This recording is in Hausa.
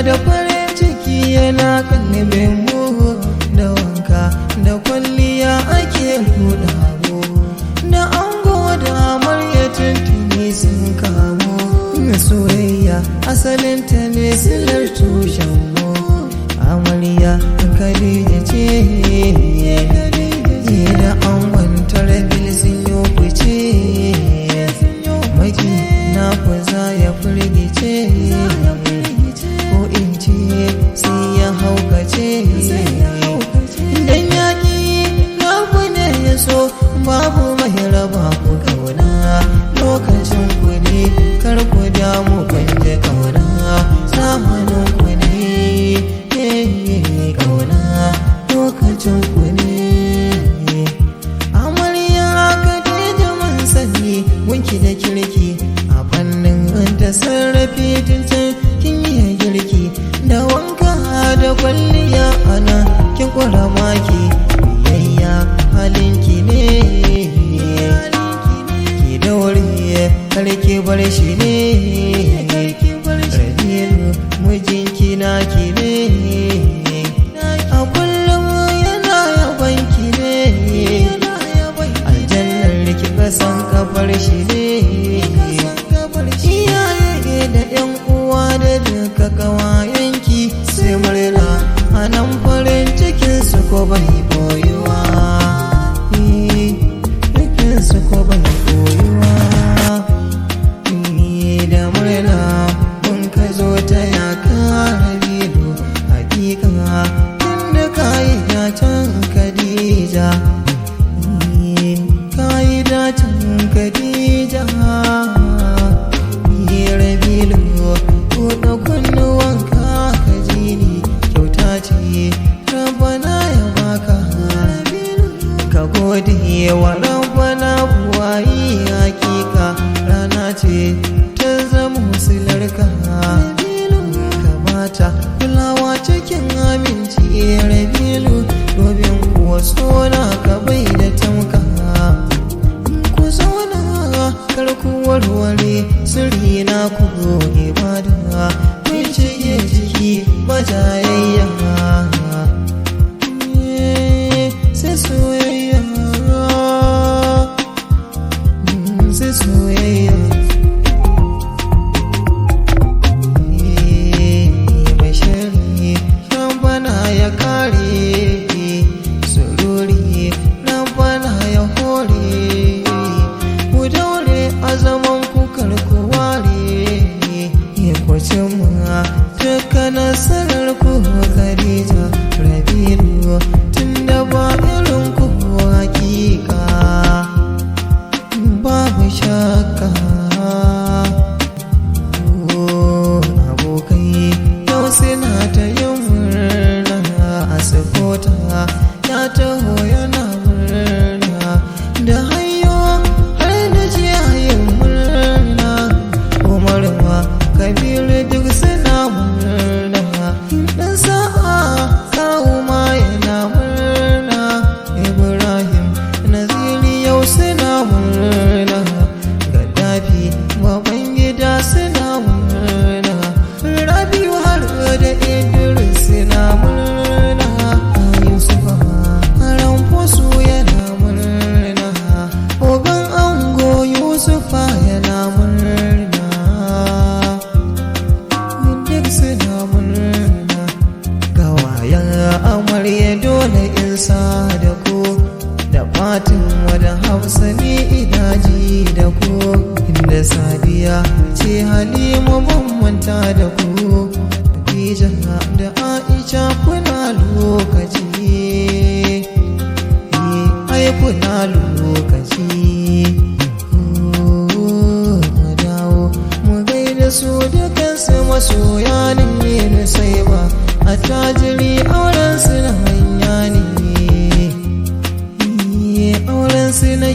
da farin ciki yana kalibin mu, da wanka da kwalliya ake buɗa mu, da ango da amarya tuntuni sun kamo. Soyayya asalinta ne silar tushen mu, amarya Khadija ce da angon Rabil sun yi fice, maki na za ya firgice ko in ce sai ya haukace. Dan yaƙi rabu ne ya so, babu mai raba ku kauna. Lokacin ku ne kar ku damu kwanje kauna, zamanin ku ne kauna, lokacin ku ne. Amarya Khadija mun sani wanki da kirki, a fannin da sarrafi tuntun kin yi girki, da wanka da kwalliya ana kin kwara maki. Biyayya halinki ne, ki daure kar ki bar shi ne. Rabilu mijinki naki ne, a kullum yana yabanki ne, aljannar kika san kafar shi ne. Iyaye da yan uwa da duka kawayenki sai murna, a nan farin cikin su ko bai boyuwa, cikin su ko bai boyuwa. Da murna mun ka zo ta yaka Rabilu, hakika tunda kayi dacen Khadija, kayi dacen Khadija. Rabilu buɗe kunnuwanka ka ji ni, kyauta ce Rabbana ya baka. Ka gode wa Rabbana buwayi, hakika rana ce ta zama silarka. Ka bata kulawa cikin aminci Rabilu, domin kuwa sona ka bai da tamka. Ku zauna kar ku warware sirri na ku ibada, kun shige jiki majayayya sai soyayya, sai soyayya. Mai shari Rabbana ya kare, sururi Rabbana ya hore. Ku daure a zaman ku kar ku ware, kwacin ma duka nasarar ku Khadija Rabilu, tunda ba irin ku hakika babu shakka. Abokai yau suna ta yin murna, a sakota ya taho yana murna, da hayo har da jiyayin murna. Umar ma Kabiru duk suna murna, dan sa'a kawu ma yana murna. Ibrahim Naziri yau suna murna, Gaddafi Babangida suna murna, Rabiu har da Idris suna murna. Yusufa Ramfosu yana murna, ogan ango Yusufa yana murna, duk suna murna. Gawayen amarya dole in sa da ku, da fatin wada Hafsa ni idaji da ku, inda Sadiya ce Halima ban manta da ku, Khadija da Aisha kuna lokaci, ai kuna lokaci. Mu dawo mu gaida su dukansu masoya ne na sai ba, attajiri auren su na hanya ne, auren su na